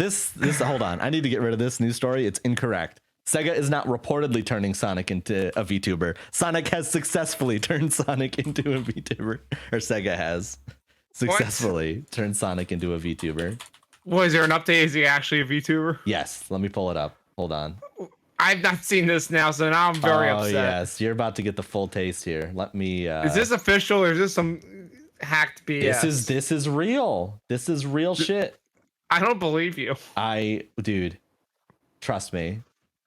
hold on. I need to get rid of this news story. It's incorrect. Sega is not reportedly turning Sonic into a VTuber. Sonic has successfully turned Sonic into a VTuber. Or Sega has successfully turned Sonic into a VTuber. Well, is there an update? Is he actually a VTuber? Yes. Let me pull it up. Hold on. I've not seen this now, so now I'm very upset. Oh, yes. You're about to get the full taste here. Let me... Is this official, or is this some hacked BS? This is real. This is real shit. I don't believe you. Dude, trust me.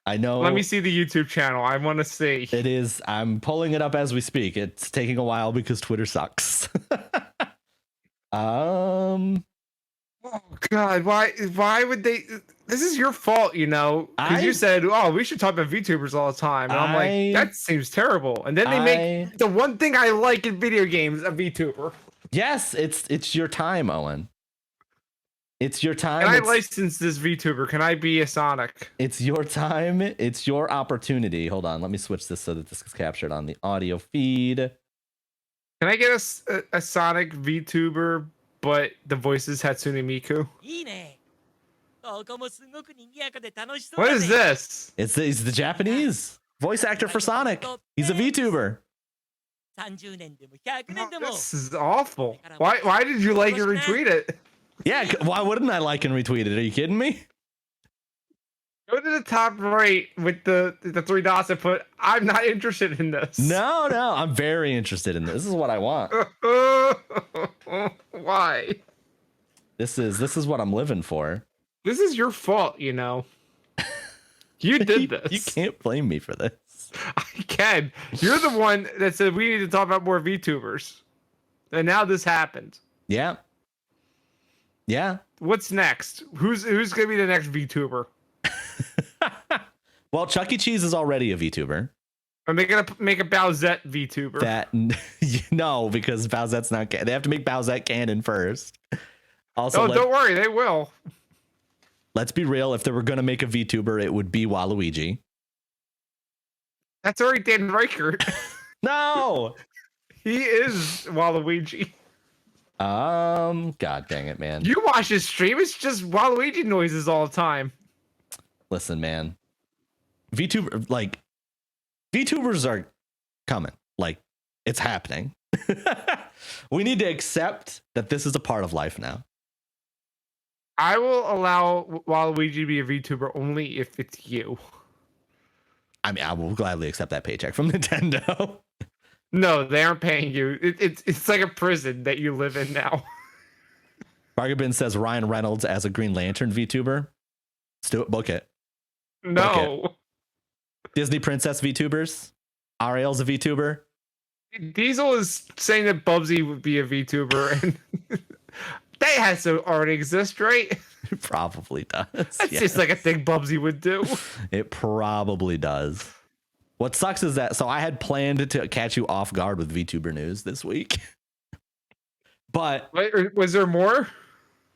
I know. Let me see the YouTube channel. I want to see. It is. I'm pulling it up as we speak. It's taking a while because Twitter sucks. Oh God, why would they? This is your fault, because you said, "Oh, we should talk about VTubers all the time," and I'm like, that seems terrible. And then they make the one thing I like in video games a VTuber. Yes, it's your time, Owen. It's your time. Can I license this VTuber? Can I be a Sonic? It's your time. It's your opportunity. Hold on. Let me switch this so that this is captured on the audio feed. Can I get a Sonic VTuber, but the voice is Hatsune Miku? What is this? It's the Japanese voice actor for Sonic. He's a VTuber. This is awful. Why did you like and retweet it? Yeah, why wouldn't I like and retweet it? Are you kidding me? Go to the top right with the 3 dots and put, I'm not interested in this. No, I'm very interested in this. This is what I want. Why? This is what I'm living for. This is your fault, you know. You did this. You can't blame me for this. I can. You're the one that said we need to talk about more VTubers. And now this happened. Yeah. Yeah. What's next? Who's gonna be the next VTuber? Well, Chuck E. Cheese is already a VTuber. Are they gonna make a Bowsette VTuber? No, because Bowsette's not. They have to make Bowsette canon first. Also, don't worry, they will. Let's be real. If they were gonna make a VTuber, it would be Waluigi. That's already Dan Reichert. No, he is Waluigi. God dang it, man. You watch his stream, it's just Waluigi noises all the time. Listen, man. VTubers are coming. Like, it's happening. We need to accept that this is a part of life now. I will allow Waluigi to be a VTuber only if it's you. I mean, I will gladly accept that paycheck from Nintendo. No, they aren't paying you. It's like a prison that you live in now. Bargabin says Ryan Reynolds as a Green Lantern VTuber. Let's do it. Book it. No. Book it. Disney Princess VTubers. Ariel's a VTuber. Diesel is saying that Bubsy would be a VTuber, and that has to already exist, right? It probably does. That's just like a thing Bubsy would do. It probably does. What sucks is that, so I had planned to catch you off guard with VTuber news this week. But wait, was there more?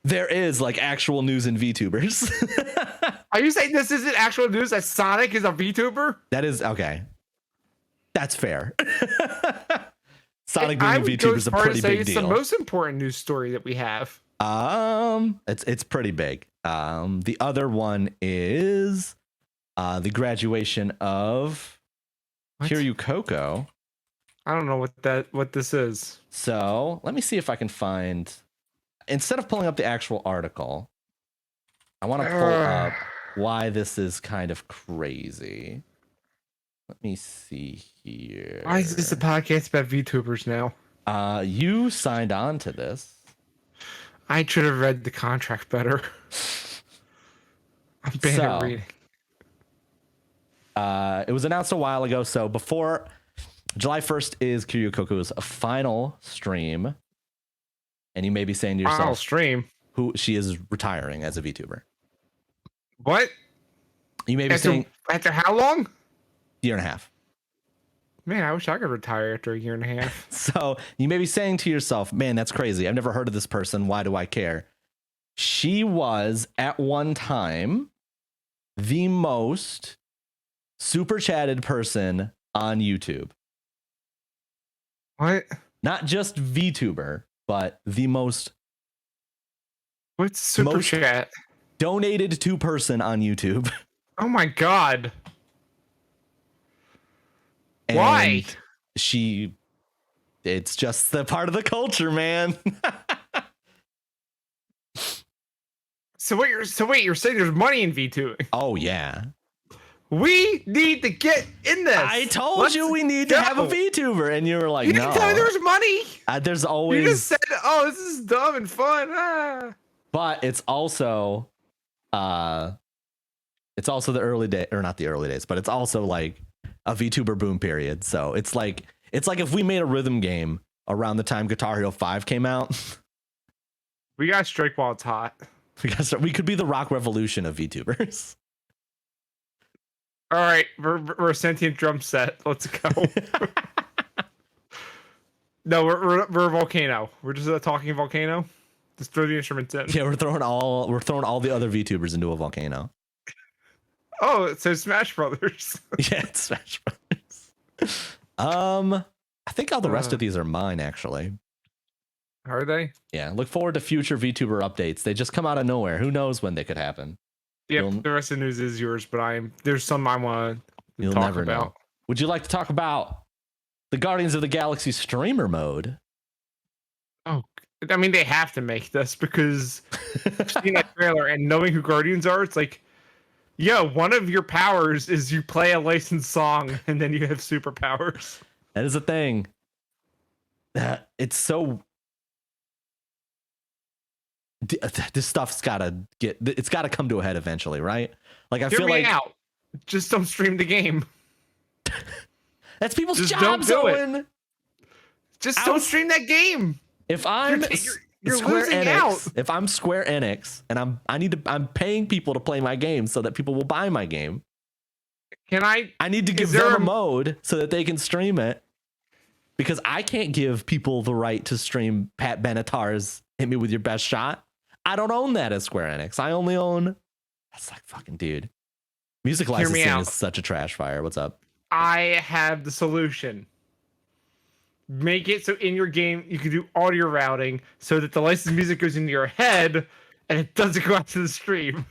There is like actual news in VTubers. Are you saying this isn't actual news that Sonic is a VTuber? That is okay. That's fair. Sonic being a VTuber is a pretty big deal. It's the most important news story that we have. It's pretty big. The other one is the graduation of Kiryu Coco. I don't know what this is. So let me see if I can find. Instead of pulling up the actual article, I want to pull up why this is kind of crazy. Let me see here. Why is this a podcast about VTubers now? You signed on to this. I should have read the contract better. I'm bad at reading. It was announced a while ago, so before July 1st is Kiryu Koko's final stream. And you may be saying to yourself, stream who she is retiring as a VTuber. What? You may be saying after how long? Year and a half. Man, I wish I could retire after a year and a half. So you may be saying to yourself, man, that's crazy. I've never heard of this person. Why do I care? She was at one time the most super chatted person on YouTube. What? Not just VTuber, but the most. What's super chat? Donated to person on YouTube. Oh my god. And why? It's just the part of the culture, man. So wait, you're saying there's money in VTubing? Oh yeah. We need to get in this. I told you we need to have a VTuber, and you were like, "You no." didn't tell me there was money. There's always. You just said, "Oh, this is dumb and fun." But it's also, the early day, or not the early days, but it's also like a VTuber boom period. So it's like if we made a rhythm game around the time Guitar Hero 5 came out. We got strike while it's hot. We could be the rock revolution of VTubers. All right, we're a sentient drum set. Let's go. No, we're a volcano. We're just a talking volcano. Just throw the instruments in. Yeah, we're throwing all the other VTubers into a volcano. Oh, so Smash Brothers. Yeah, it's Smash Brothers. I think all the rest of these are mine, actually. Are they? Yeah, look forward to future VTuber updates. They just come out of nowhere. Who knows when they could happen? Yep, the rest of the news is yours, but there's some I want to talk about. Know. Would you like to talk about the Guardians of the Galaxy streamer mode? Oh, I mean, they have to make this because I've seen that trailer and knowing who Guardians are, it's like, yeah, one of your powers is you play a licensed song and then you have superpowers. That is a thing. It's so... This stuff's it's gotta come to a head eventually, right? Like, I feel like out. Just don't stream the game. That's people's jobs, Owen. Just don't stream that game. If I'm you're Square losing Enix, out. If I'm Square Enix and I'm paying people to play my game so that people will buy my game. I need to give them a mode so that they can stream it, because I can't give people the right to stream Pat Benatar's "Hit Me With Your Best Shot." I don't own that as Square Enix. I only own... That's like, fucking dude. Music licensing is such a trash fire. What's up? I have the solution. Make it so in your game you can do audio routing so that the licensed music goes into your head and it doesn't go out to the stream.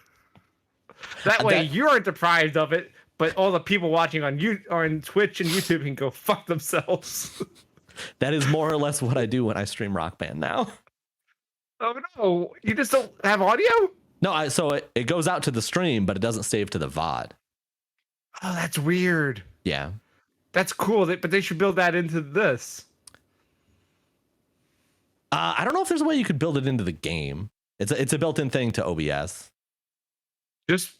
That way you aren't deprived of it, but all the people watching on Twitch and YouTube can go fuck themselves. That is more or less what I do when I stream Rock Band now. Oh no, you just don't have audio? No, so it goes out to the stream, but it doesn't save to the VOD. Oh, that's weird. Yeah. That's cool, but they should build that into this. I don't know if there's a way you could build it into the game. It's a built-in thing to OBS. Just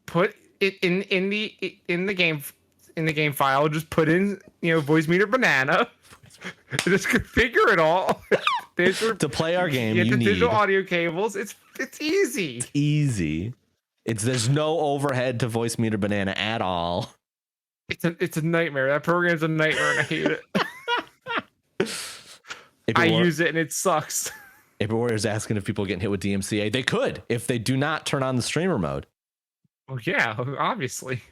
put it in the game file. Just put in voice meter banana. Just configure it all. To play our game, you need digital audio cables. It's easy. It's easy. There's no overhead to voice meter banana at all. It's a nightmare. That program's a nightmare, and I hate it. I use it and it sucks. April Warrior's asking if people are getting hit with DMCA. They could if they do not turn on the streamer mode. Oh yeah, obviously.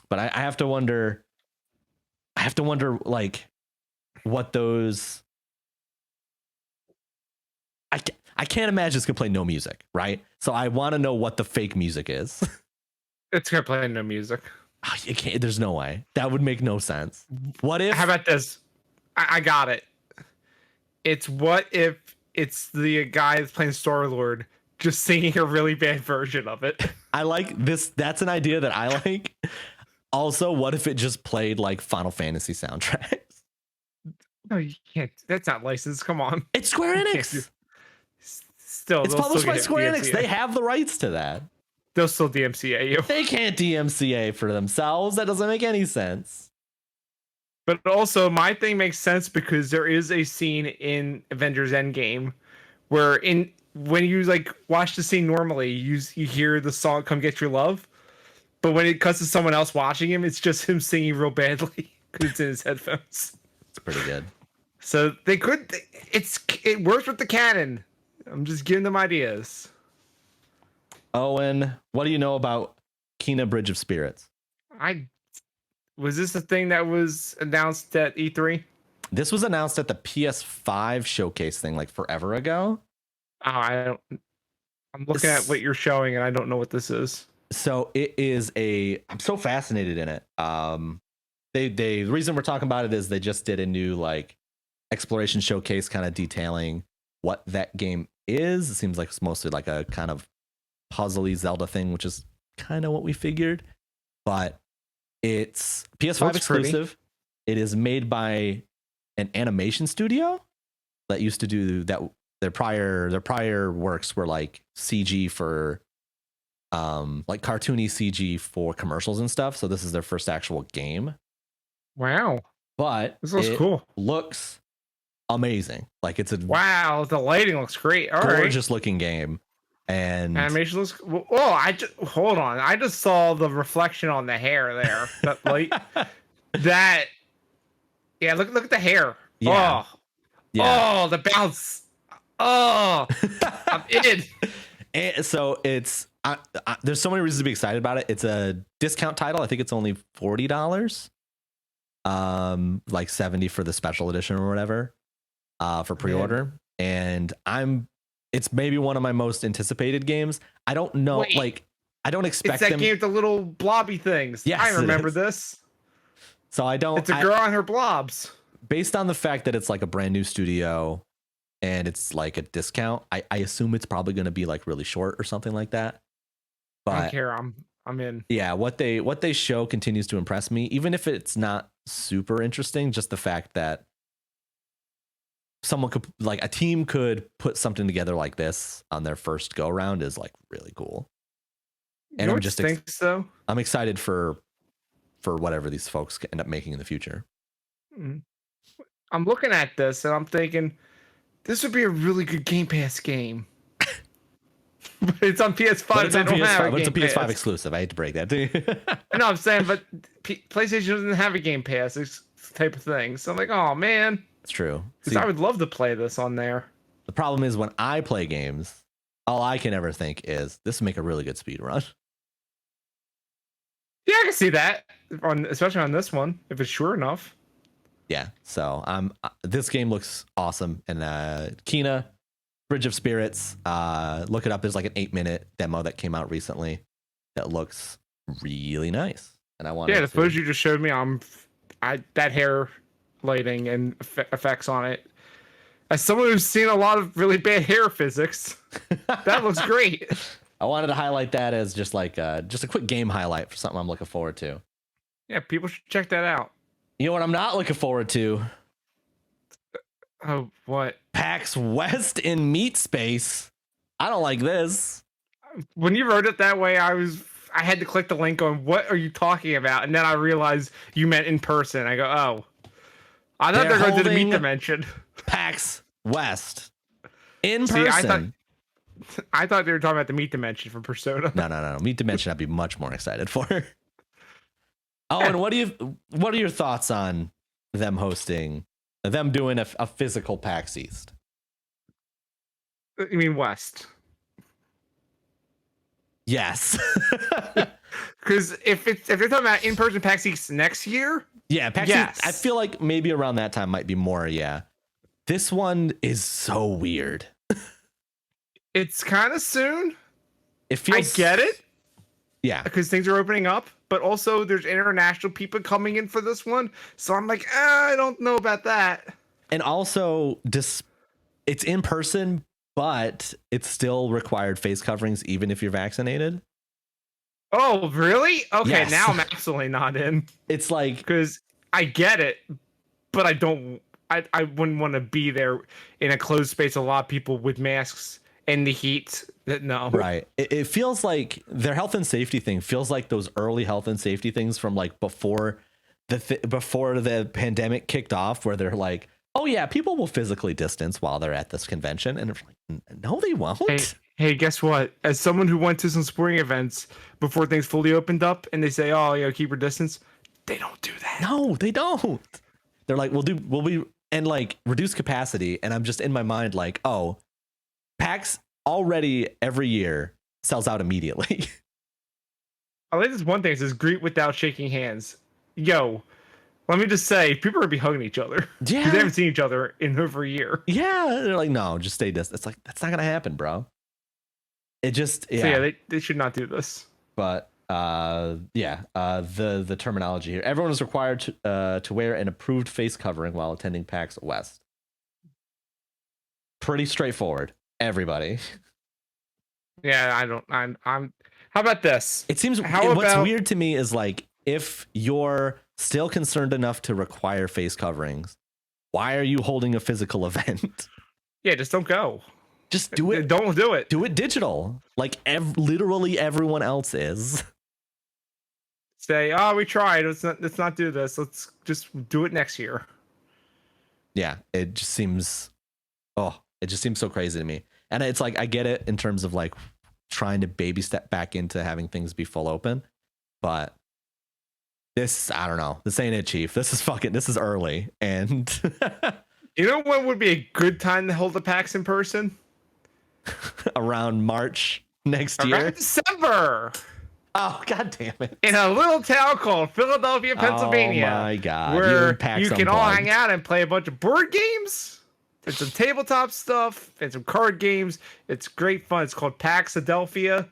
But I have to wonder. Like, what those. I can't imagine it's gonna play no music, right? So I want to know what the fake music is. It's gonna play no music. Oh, you can't. There's no way. That would make no sense. What if? How about this? I got it. It's what if it's the guy that's playing Star-Lord just singing a really bad version of it. I like this. That's an idea that I like. Also, what if it just played like Final Fantasy soundtracks? No, you can't. That's not licensed. Come on. It's Square Enix. It's published by Square Enix. They have the rights to that. They'll still DMCA you. They can't DMCA for themselves. That doesn't make any sense. But also, my thing makes sense because there is a scene in Avengers Endgame where when you like watch the scene normally, you hear the song "Come Get Your Love," but when it cuts to someone else watching him, it's just him singing real badly because it's in his headphones. It's pretty good. So they could. It works with the canon. I'm just giving them ideas. Owen, what do you know about Kena Bridge of Spirits? Was this the thing that was announced at E3? This was announced at the PS5 showcase thing like forever ago. Oh, I'm looking at what you're showing and I don't know what this is. So it is I'm so fascinated in it. The reason we're talking about it is they just did a new like exploration showcase kind of detailing what that game is. It seems like it's mostly like a kind of puzzly Zelda thing, which is kind of what we figured, but it's PS5 exclusive. It is made by an animation studio that used to do that. Their prior works were like CG for like cartoony CG for commercials and stuff. So this is their first actual game. Wow. But this looks cool. Looks amazing. Like it's wow, the lighting looks great. All gorgeous looking game. And animation looks hold on. I just saw the reflection on the hair there. That light. Yeah, look at the hair. Yeah. Oh, the bounce. Oh, I'm in. And so it's there's so many reasons to be excited about it. It's a discount title. I think it's only $40, like $70 for the special edition or whatever, for pre-order. And it's maybe one of my most anticipated games. I don't know, I don't expect it's that game with the little blobby things. Yes, I remember this. So it's a girl on her blobs. Based on the fact that it's like a brand new studio and it's like a discount, I assume it's probably going to be like really short or something like that. But I don't care. I'm in. Yeah, what they show continues to impress me, even if it's not super interesting. Just the fact that someone could, like a team could put something together like this on their first go around is like really cool. And I'm just so. I'm excited for whatever these folks end up making in the future. I'm looking at this and I'm thinking this would be a really good Game Pass game. But it's on PS5. But it's on PS5. But it's a PS5 Pass. Exclusive. I hate to break that to you. No, I'm saying, but PlayStation doesn't have a Game Pass type of thing. So I'm like, oh man. It's true. See, I would love to play this on there. The problem is when I play games, all I can ever think is this would make a really good speed run. Yeah, I can see that, especially on this one, if it's sure enough. Yeah, so this game looks awesome. And Kina, Bridge of Spirits, look it up. There's like an 8-minute demo that came out recently that looks really nice. And I want the footage you just showed me, that hair lighting and effects on it. As someone who's seen a lot of really bad hair physics, that looks great. I wanted to highlight that as just a quick game highlight for something I'm looking forward to. Yeah, people should check that out. You know what I'm not looking forward to? Oh, what? PAX West in Meat Space. I don't like this. When you wrote it that way, I had to click the link on what are you talking about? And then I realized you meant in person. I go, oh. I thought they're going to the Meat Dimension. PAX West. In person. I thought they were talking about the Meat Dimension from Persona. No. Meat Dimension I'd be much more excited for. Oh, and what are your thoughts on them doing a physical PAX East? You mean West? Yes. Because if they're talking about in-person PAX East next year, yeah, PAX East, I feel like maybe around that time might be more. Yeah, this one is so weird. It's kind of soon. It feels. I get it. Yeah, because things are opening up, but also there's international people coming in for this one, so I'm like, I don't know about that. And also, it's in person, but it's still required face coverings even if you're vaccinated. Oh, really? Okay, yes. Now I'm absolutely not in. It's like, because I get it, but I wouldn't want to be there in a closed space, a lot of people with masks and the heat. No. Right. It feels like their health and safety thing feels like those early health and safety things from like before the pandemic kicked off, where they're like, oh yeah, people will physically distance while they're at this convention. And it's like, no, they won't. Hey, guess what? As someone who went to some sporting events before things fully opened up and they say, oh, keep your distance. They don't do that. No, they don't. They're like, and like reduce capacity. And I'm just in my mind like, oh, PAX already every year sells out immediately. I like this one thing. It says greet without shaking hands. Yo, let me just say, people are gonna be hugging each other. Yeah. They haven't seen each other in over a year. Yeah. They're like, no, just stay distant. It's like, that's not gonna happen, bro. It just, yeah. So yeah, they should not do this. But the terminology here. Everyone is required to wear an approved face covering while attending PAX West. Pretty straightforward. Everybody. Yeah, I'm how about this? It seems what's weird to me is like, if you're still concerned enough to require face coverings, why are you holding a physical event? Yeah, just don't go. Just do it. Don't do it. Do it digital, like literally everyone else is. Say, oh, we tried. Let's not do this. Let's just do it next year. Yeah, it just seems so crazy to me. And it's like, I get it in terms of like trying to baby step back into having things be full open, but this, I don't know. This ain't it, Chief. This is early, and You know when would be a good time to hold the PAX in person? Around March next year. Around December. Oh, God damn it. In a little town called Philadelphia, Pennsylvania. Oh, my God. Where you can all hang out and play a bunch of board games and some tabletop stuff and some card games. It's great fun. It's called PAXadelphia.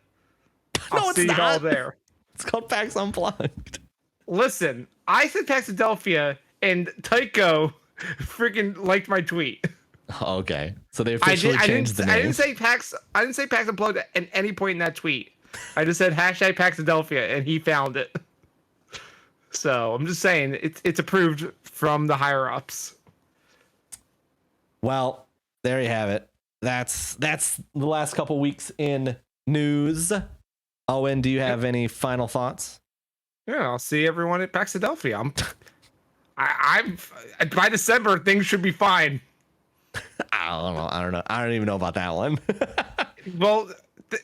I'll see you all there. It's called PAX Unplugged. Listen, I said PAXadelphia and Tycho freaking liked my tweet. Okay. So they officially changed the name. I didn't say PAX Unplugged at any point in that tweet. I just said hashtag PAXadelphia and he found it. So I'm just saying it's approved from the higher ups. Well, there you have it. That's the last couple weeks in news. Owen, do you have any final thoughts? Yeah, I'll see everyone at PAXadelphia. I'm by December things should be fine. I don't know. I don't even know about that one. Well,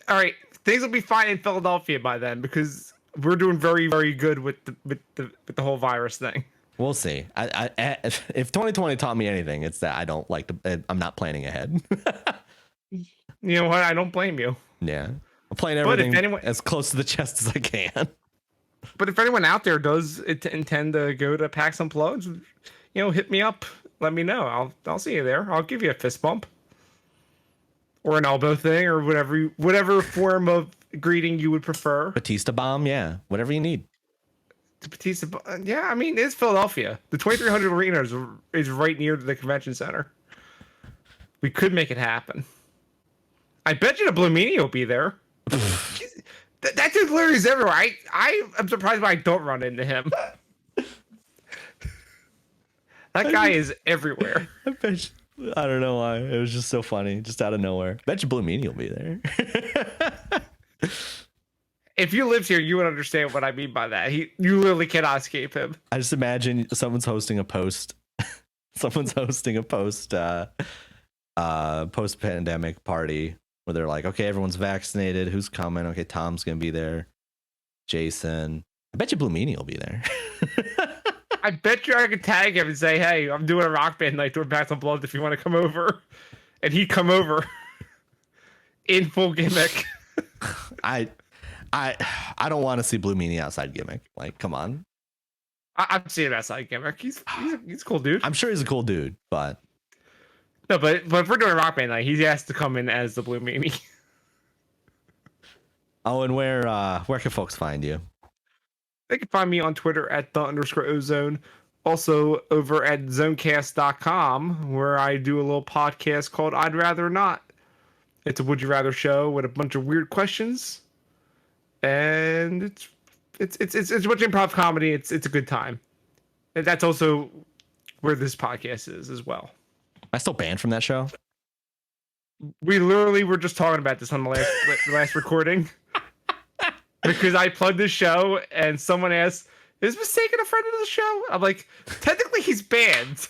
all right. Things will be fine in Philadelphia by then because we're doing very, very good with the whole virus thing. We'll see. If 2020 taught me anything, it's that I don't like to. I'm not planning ahead. You know what? I don't blame you. Yeah, I'm playing everything as close to the chest as I can. But if anyone out there does intend to go to PAX Unplugged, hit me up. Let me know. I'll see you there. I'll give you a fist bump. Or an elbow thing, or whatever form of greeting you would prefer. Batista bomb, yeah, whatever you need. Batista, yeah. I mean, it's Philadelphia. The 2300 Arena is right near the convention center. We could make it happen. I bet you the Blumini will be there. That dude literally is everywhere. I am surprised why I don't run into him. That guy is everywhere. I bet you. I don't know why. It was just so funny. Just out of nowhere. Bet you Blumini will be there. If you lived here, you would understand what I mean by that. You literally cannot escape him. I just imagine someone's hosting a post. Post-pandemic party where they're like, okay, everyone's vaccinated. Who's coming? Okay, Tom's going to be there. Jason. I bet you Blumini will be there. I bet you I could tag him and say, hey, I'm doing a rock band night doing PAX Unplugged if you want to come over. And he'd come over in full gimmick. I don't want to see Blumini outside gimmick. Like, come on. I'm seeing him outside gimmick. He's a cool dude. I'm sure he's a cool dude, but no, but if we're doing a rock band night, he has to come in as the Blumini. Oh, and where can folks find you? They can find me on Twitter at @the_ozone. Also over at zonecast.com, where I do a little podcast called I'd Rather Not. It's a Would You Rather show with a bunch of weird questions. And it's a bunch of improv comedy. It's a good time. And that's also where this podcast is as well. Am I still banned from that show? We literally were just talking about this on the last recording. Because I plugged this show and someone asked, is Mystakin a friend of the show? I'm like, technically he's banned.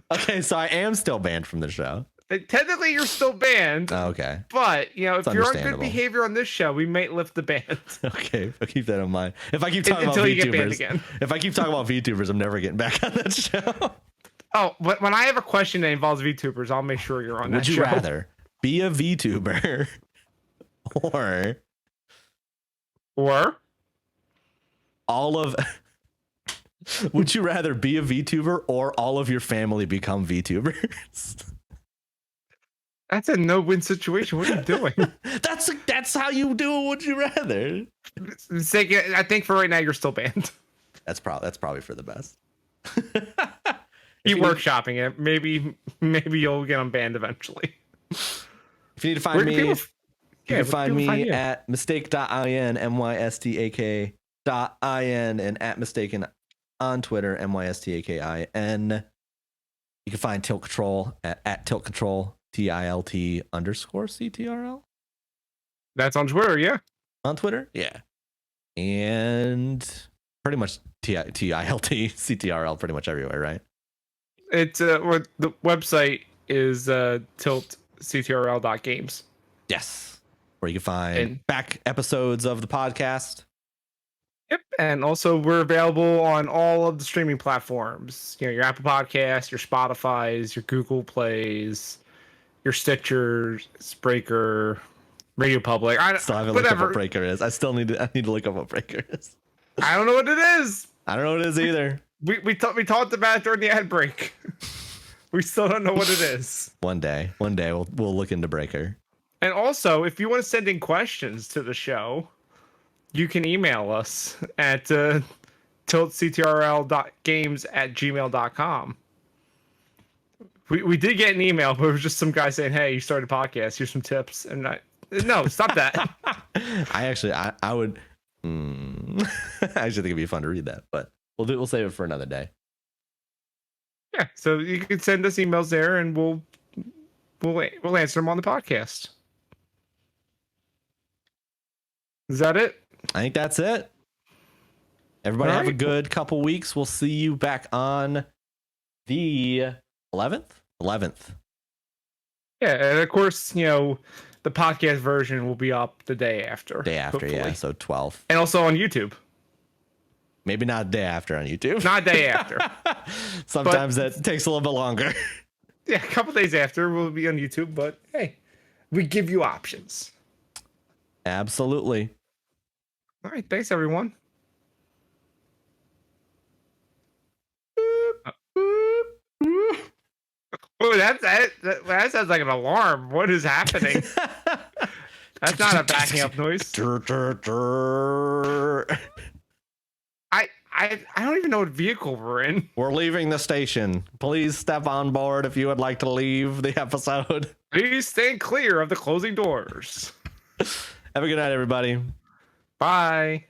Okay, so I am still banned from the show. Technically you're still banned. Oh, okay. But, if you're on good behavior on this show, we might lift the ban. Okay, I'll keep that in mind. If I keep talking about VTubers, get banned again. If I keep talking about VTubers, I'm never getting back on that show. Oh, but when I have a question that involves VTubers, I'll make sure you're on that show. Would you rather be a VTuber or all of would you rather be a VTuber or all of your family become VTubers? That's a no-win situation. What are you doing? That's how you do it. Would you rather? I think for right now you're still banned. That's probably for the best. Keep workshopping it. Maybe you'll get unbanned eventually. If you need to find me, you can find me at mistake.in, MYSTAK.in, and at Mystakin on Twitter, MYSTAKIN. You can find Tilt Control at Tilt Control, TILT_CTRL. That's on Twitter, yeah. On Twitter, yeah. And pretty much TILT_CTRL pretty much everywhere, right? It's the website is tiltctrl.games. Yes. Where you can find back episodes of the podcast. Yep, and also we're available on all of the streaming platforms. You know, your Apple Podcasts, your Spotify's, your Google Plays, your Stitcher, Breaker, Radio Public. I still haven't whatever. looked up what Breaker is. I need to look up what Breaker is. I don't know what it is. I don't know what it is either. We talked about it during the ad break. We still don't know what it is. One day we'll look into Breaker. And also, if you want to send in questions to the show, you can email us at tiltctrl.games@gmail.com. We did get an email, but it was just some guy saying, "Hey, you started a podcast. Here's some tips." And no, stop that. I would. I actually think it'd be fun to read that, but we'll save it for another day. Yeah, so you can send us emails there, and we'll answer them on the podcast. Is that it? I think that's it. Everybody have a good couple weeks. We'll see you back on the 11th. Yeah, and of course, you know, the podcast version will be up the day after. Hopefully. Yeah, so 12th. And also on YouTube. Maybe not day after on YouTube. Not day after. Sometimes that takes a little bit longer. Yeah, a couple days after we'll be on YouTube, but hey, we give you options. Absolutely. All right, thanks everyone. Oh, that sounds like an alarm. What is happening? That's not a backing up noise. I don't even know what vehicle we're in. We're leaving the station. Please step on board if you would like to leave the episode. Please stay clear of the closing doors. Have a good night, everybody. Bye.